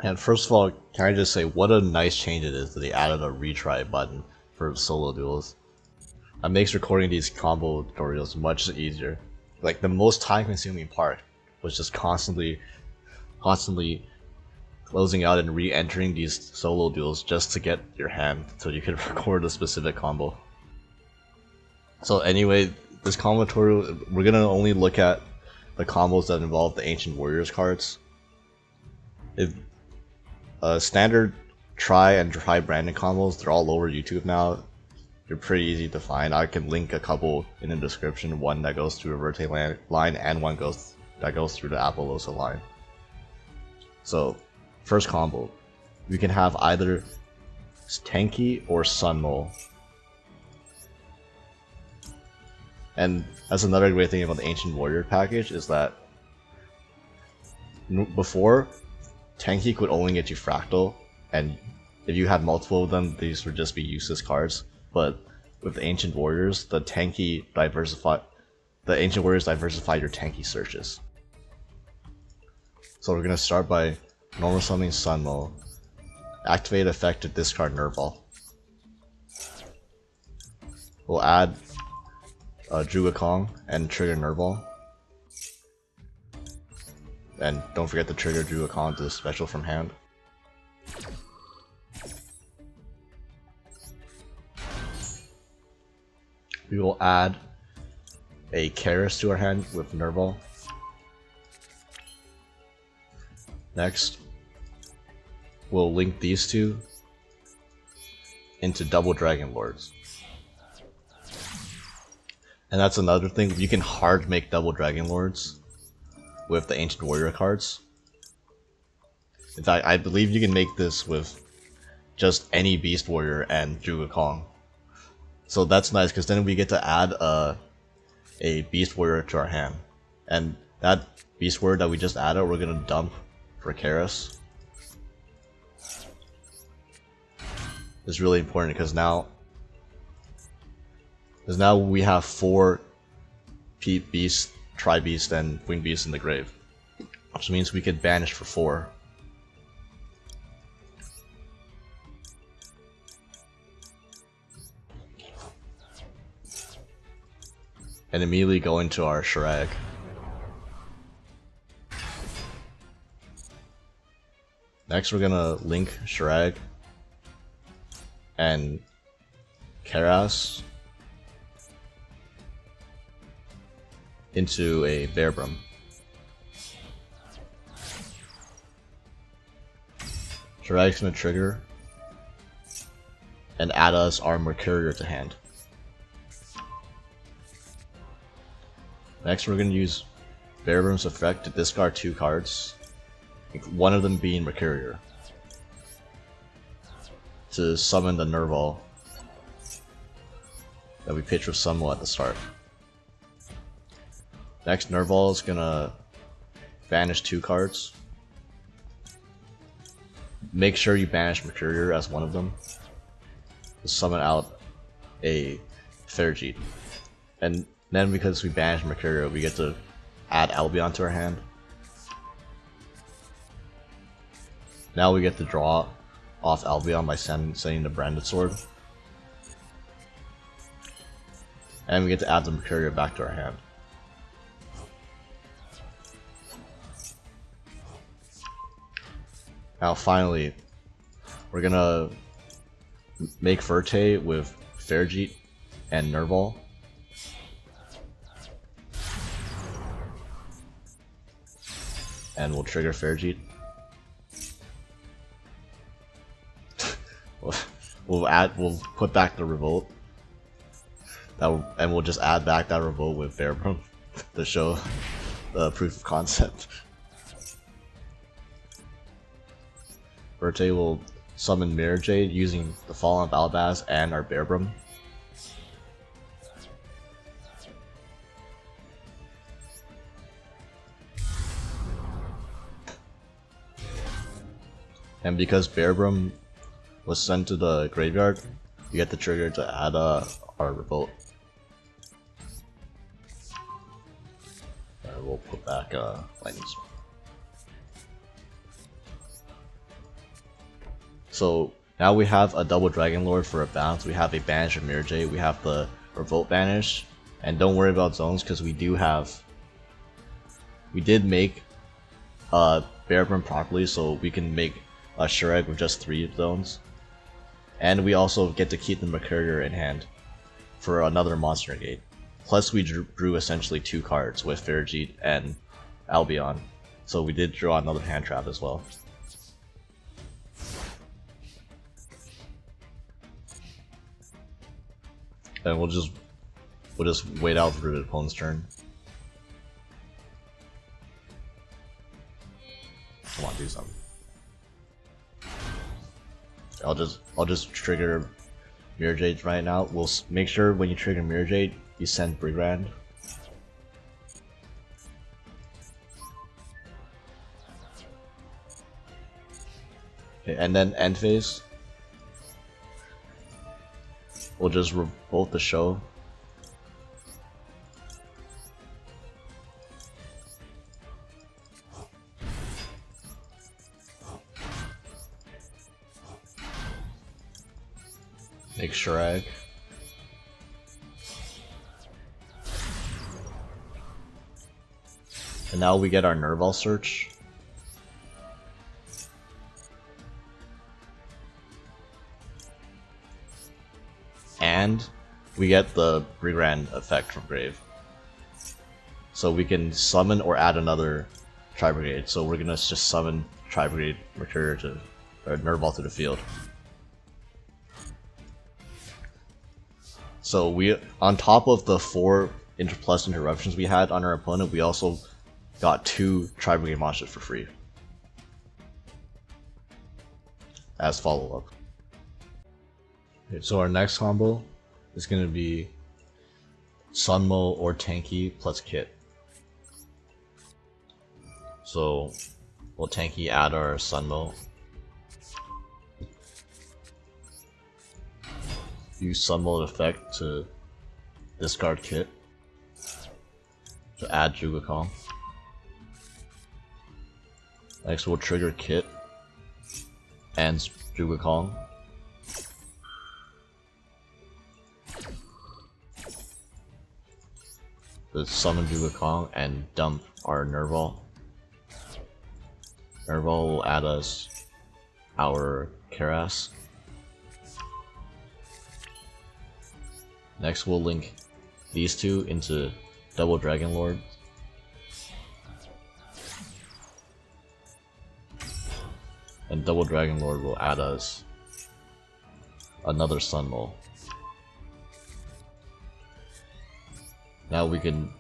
And first of all, can I just say what a nice change it is that they added a retry button for solo duels. That makes recording these combo tutorials much easier. Like the most time consuming part was just constantly closing out and re-entering these solo duels just to get your hand so you could record a specific combo. So anyway, this combo tutorial, we're gonna only look at the combos that involve the Ancient Warriors cards. Standard Tri and Tri-Brigade combos, they're all over YouTube now. They're pretty easy to find. I can link a couple in the description, one that goes through a Verte line and one that goes through the Appaloosa line. So, first combo, we can have either Tenki or Sun Mou. And that's another great thing about the Ancient Warrior package is that before, Tenki could only get you Fraktall, and if you had multiple of them, these would just be useless cards. But with the Ancient Warriors, the Ancient Warriors diversify your Tenki searches. So we're gonna start by normal summoning Sun Mou, activate effect to discard Nervall. We'll add Kong and trigger Nervall. And don't forget to trigger Kong to special from hand. We will add a Kerass to our hand with Nervall. Next, we'll link these two into double Dragon Lords. And that's another thing, you can hard make double Dragon Lords with the Ancient Warrior cards. In fact, I believe you can make this with just any Beast Warrior and Kong. So that's nice, because then we get to add a Beast Warrior to our hand. And that Beast Warrior that we just added, we're going to dump for Kerass. It's really important, because now we have 4 Beast, Tri-Beast, and Wing Beast in the grave. Which means we could banish for 4. And immediately go into our Shrag. Next we're gonna link Shrag and Kerass into a Bearbrum. Shrag's gonna trigger and add us our Mercurier to hand. Next we're gonna use Bearbrum's effect to discard 2 cards, one of them being Mercurier, to summon the Nervall that we pitched with Sun Mou at the start. Next, Nervall is gonna banish 2 cards. Make sure you banish Mercurier as one of them to summon out a Ferjit. And then because we banished Mercurier, we get to add Albion to our hand. Now we get to draw off Albion by sending the Branded Sword. And we get to add the Mercurier back to our hand. Now finally, we're gonna make Verte with Ferjit and Nervall. And we'll trigger Ferjit. We'll put back the Revolt. And we'll just add back that Revolt with Bearbrum to show the proof of concept. Verte will summon Mirror Jade using the Fallen of Albaz and our Bearbrum. And because Bearbrum was sent to the graveyard, you get the trigger to add our Revolt. We'll put back Lightning Storm. So now we have a double Dragon Lord for a bounce, we have a Banish of Mirajade, we have the Revolt Banish, and don't worry about zones because we did make Bearbrim properly, so we can make a Shureg with just 3 zones. And we also get to keep the Mercurier in hand for another monster gate. Plus we drew essentially 2 cards with Ferrijit and Albion, so we did draw another hand trap as well. And we'll just wait out for the opponent's turn. Come on, do something. I'll just trigger Mirajade right now. We'll make sure when you trigger Mirajade, you send Brigand. Okay, and then end phase. We'll just revolt the show. Make Shureg. And now we get our Nervall search. And we get the Brigand effect from Grave. So we can summon or add another TRI-BRIGADE. So we're gonna just summon TRI-BRIGADE Mercurier to, or Nervall to the field. So we, on top of the 4 plus interruptions we had on our opponent, we also got 2 TRI-BRIGADE monsters for free as follow-up. Okay, so our next combo is going to be Sunmo or Tenki plus Kitt. So we'll Tenki add our Sunmo. Use Sunmo effect to discard Kitt to add Jugakong. Next we'll trigger Kitt and Jugakong. To summon Jugakong and dump our Nervall. Nervall will add us our Kerass. Next we'll link these 2 into double Dragon Lord. And double Dragon Lord will add us another Sunmo. Now we can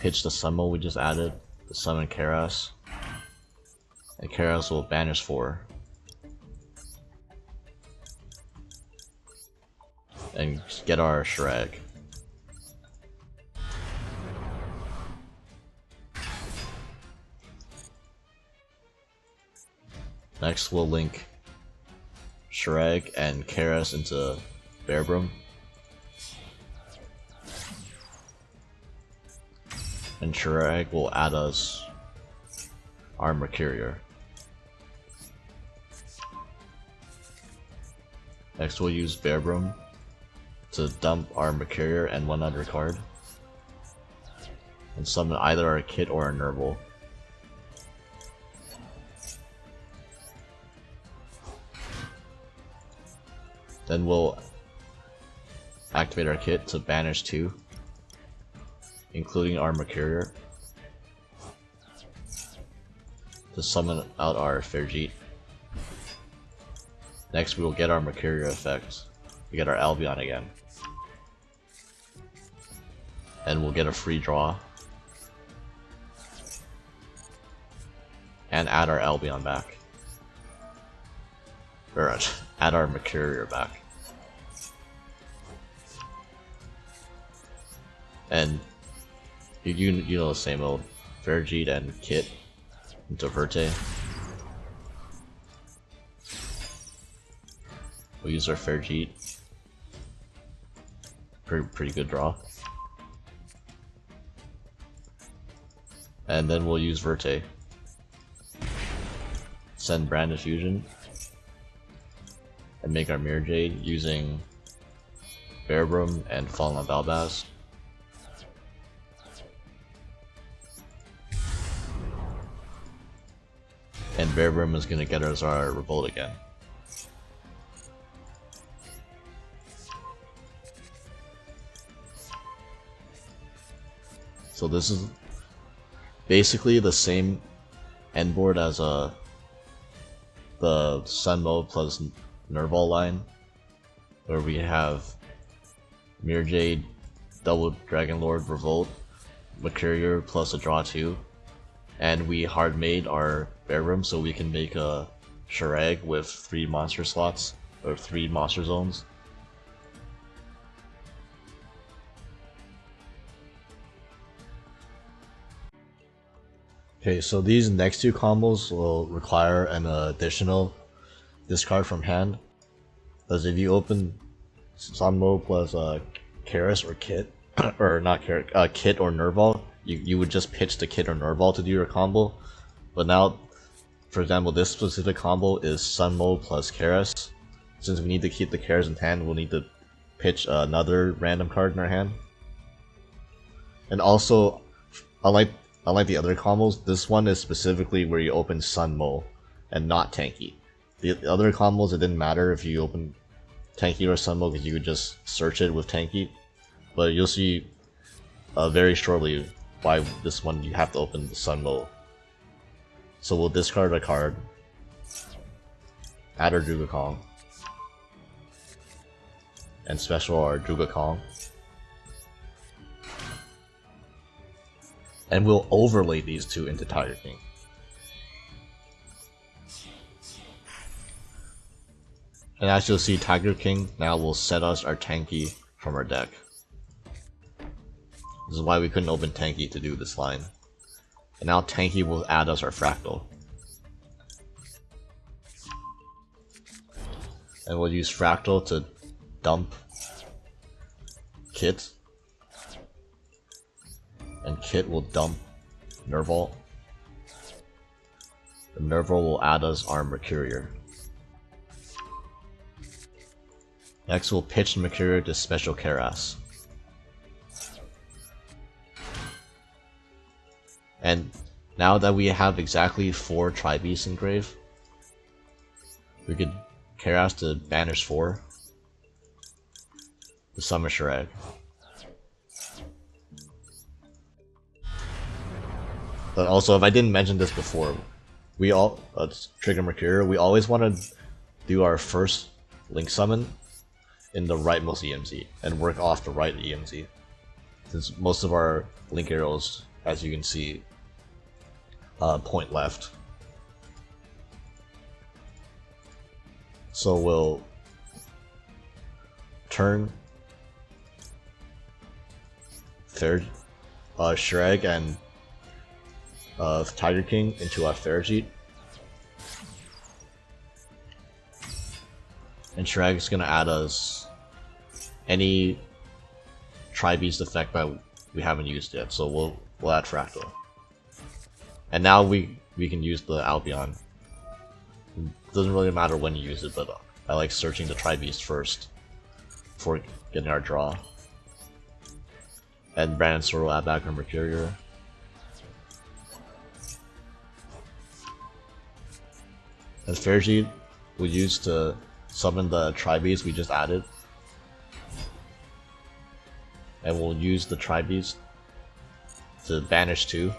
pitch the Sunmo we just added to summon Kerass. And Kerass will banish 4. And get our Shureg. Next we'll link Shureg and Kerass into Bearbrim. And Shureg will add us our Mercurier. Next we'll use Bearbrim to dump our Mercurier and 1 other card. And summon either our Kitt or our Nervall. Then we'll activate our Kitt to banish 2, including our Mercurier, to summon out our Ferrijit. Next we will get our Mercurier effect. We get our Albion again. And we'll get a free draw. And add our Albion back. Or add our Mercurier back. And you know the same old Ferrijit and Kitt into Verte. We'll use our Ferrijit. Pretty good draw. And then we'll use Verte. Send Brand Diffusion and make our Mirror Jade using Bearbrum and Fallen on Balbaz. And Bearbrum is gonna get us our Revolt again. So this is basically the same end board as the Sun Mou plus Nervall line, where we have Mirror Jade, Double Dragon Lord, Revolt, Mercurier plus a draw 2, and we hard made our Bearbrum so we can make a Shirag with 3 monster slots, or 3 monster zones. Okay, so these next 2 combos will require an additional discard from hand, because if you open Sun Mou plus Kerass or Kitt, or not Kerass, Kitt or Nervall, you would just pitch the Kitt or Nervall to do your combo. But now, for example, this specific combo is Sun Mou plus Kerass. Since we need to keep the Kerass in hand, we'll need to pitch another random card in our hand. And also, unlike the other combos, this one is specifically where you open Sun Mou and not Tenki. The other combos, it didn't matter if you open Tenki or Sun Mou because you could just search it with Tenki. But you'll see very shortly why this one you have to open the Sun Mou. So we'll discard a card, add our Druga Kong, and special our Druga Kong. And we'll overlay these 2 into Tiger King. And as you'll see, Tiger King now will set us our Tenki from our deck. This is why we couldn't open Tenki to do this line. And now Tenki will add us our Fraktall. And we'll use Fraktall to dump Kitt. And Kitt will dump Nervall. And Nervall will add us our Mercurier. Next we'll pitch Mercurier to Special Kerass. And now that we have exactly 4 Tri-Beasts in grave, we could Kerass to banish 4 to summon Shirag. But also, if I didn't mention this before, we all trigger Mercurier. We always want to do our first Link summon in the rightmost EMZ and work off the right EMZ, since most of our Link arrows, as you can see, point left. So we'll turn Shirag and Tiger King into a Ferrijit. And Shirag is going to add us any Tri-Beast effect that we haven't used yet, so we'll add Fraktall. And now we can use the Albion. It doesn't really matter when you use it, but I like searching the Tri-Beast first before getting our draw. And Brandon Sword will add back our Mercurier. And Ferrijit we'll use to summon the Tri-Beast we just added. And we'll use the Tri-Beast to banish 2.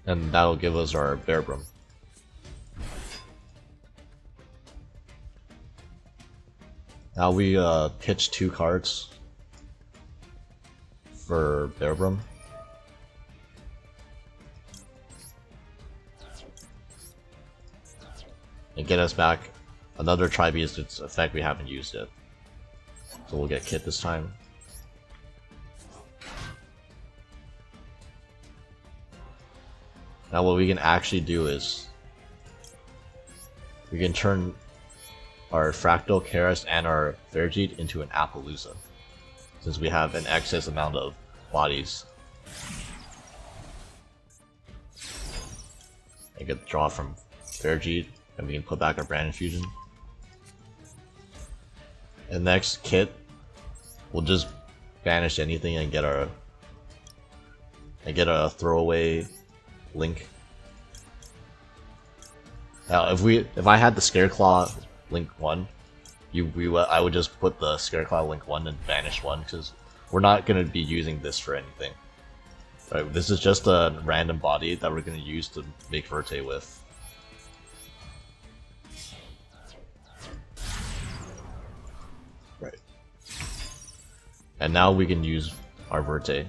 And that'll give us our Bearbrum. Now we pitch 2 cards for Bearbrum. And get us back another Tri-Beast its effect we haven't used yet. So we'll get Kitt this time. Now what we can actually do is we can turn our Fraktall, Kerass, and our Ferrijit into an Appaloosa, since we have an excess amount of bodies. and get the draw from Fairjeet, and we can put back our Brand Infusion. And next, Kitt, we'll just banish anything and get a throwaway Link. Now, if I had the Scareclaw Link 1, I would just put the Scareclaw Link 1 and banish 1, because we're not gonna be using this for anything. Right, this is just a random body that we're gonna use to make Verte with. Right. And now we can use our Verte.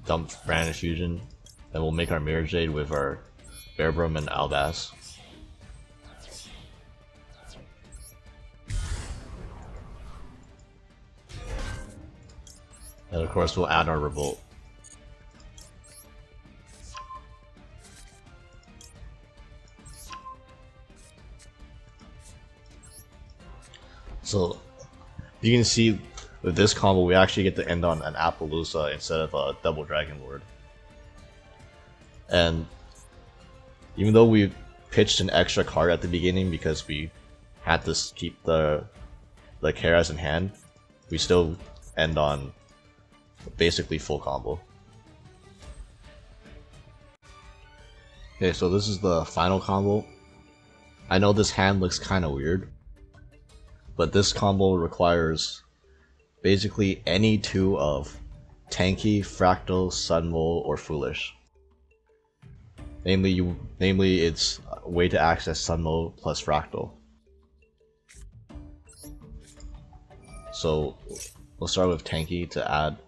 Dump Brand Infusion, and we'll make our Mirror Jade with our Bearbrum and Albaz. And of course we'll add our Revolt. So you can see with this combo we actually get to end on an Appaloosa instead of a double Dragon Lord. And even though we pitched an extra card at the beginning because we had to keep the Kerass in hand, we still end on basically full combo. Okay, so this is the final combo. I know this hand looks kind of weird, but this combo requires basically any two of Tenki, Fraktall, Sunmole, or Foolish. Namely, it's a way to access Sunmole plus Fraktall. So we'll start with Tenki to add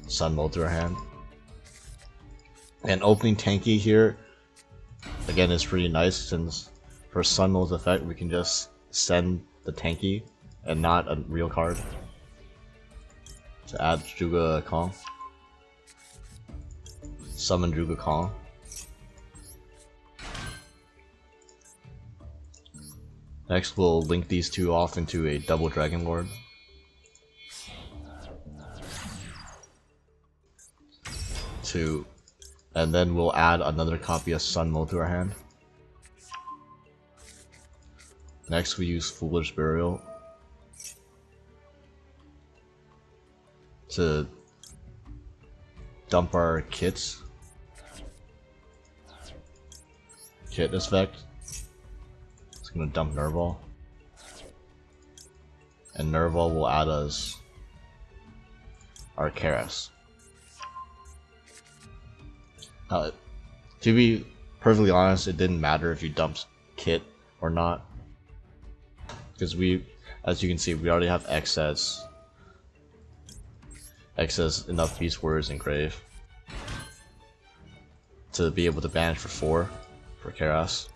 Sunmole to our hand. And opening Tenki here, again, is pretty nice since for Sunmole's effect we can just send the Tenki and not a real card to add Juga Kong. Summon Juga Kong. Next we'll link these two off into a double Dragon Lord. And then we'll add another copy of Sunmole to our hand. Next we use Foolish Burial to dump our Kitt effect. It's gonna dump Nervall, and Nervall will add us our Kerass. To be perfectly honest, it didn't matter if you dumped Kitt or not, because as you can see, we already have excess enough Beast Warriors in grave to be able to banish for 4 for Kerass.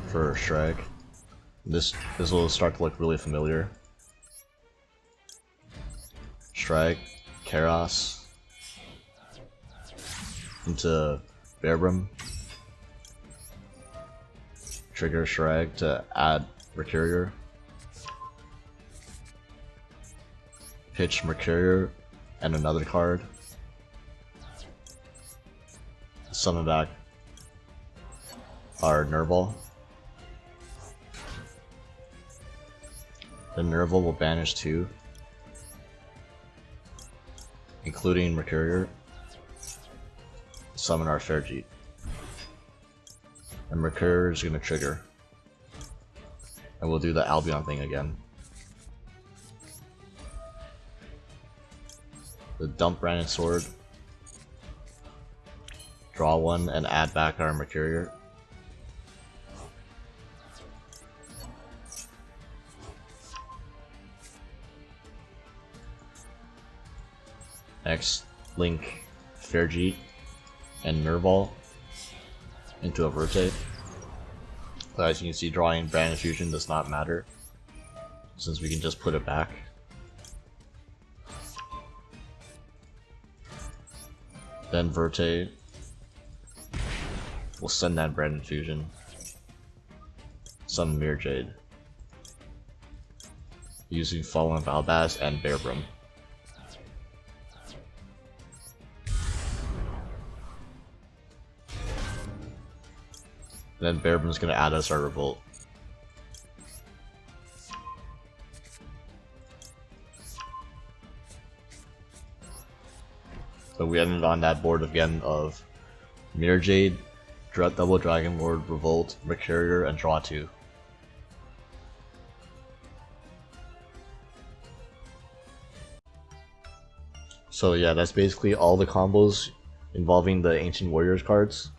For Shrek. This will start to look really familiar. Shrek, Kerass into Bearbrum. Trigger Shrek to add Mercurier. Pitch Mercurier and another card. Summon back our Nervall. The Nervall will banish 2, including Mercurier. Summon our Fairjeet. And Mercurier is going to trigger. And we'll do the Albion thing again. The dump Branded Sword. Draw 1 and add back our Mercurier. Next, link Fairjeet and Nervall into a Verte. But as you can see, drawing Brand Infusion does not matter, since we can just put it back. Then Verte will send that Brand Infusion. some Mirror Jade using Fallen Valbass and Bearbrim. Then Bearbrim's gonna add us our Revolt. So we ended on that board again of Mirror Jade, Double Dragon Lord, Revolt, Mercurier, and draw 2. So yeah, that's basically all the combos involving the Ancient Warriors cards.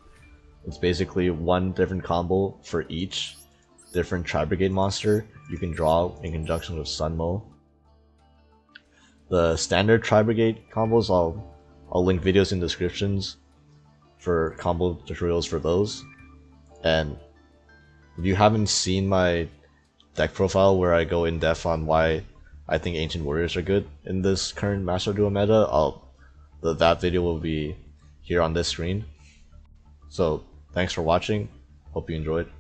It's basically one different combo for each different TRI-BRIGADE monster you can draw in conjunction with Sunmo. The standard TRI-BRIGADE combos, I'll link videos in descriptions for combo tutorials for those. And if you haven't seen my deck profile where I go in depth on why I think Ancient Warriors are good in this current Master Duel meta, that video will be here on this screen. So thanks for watching, hope you enjoyed.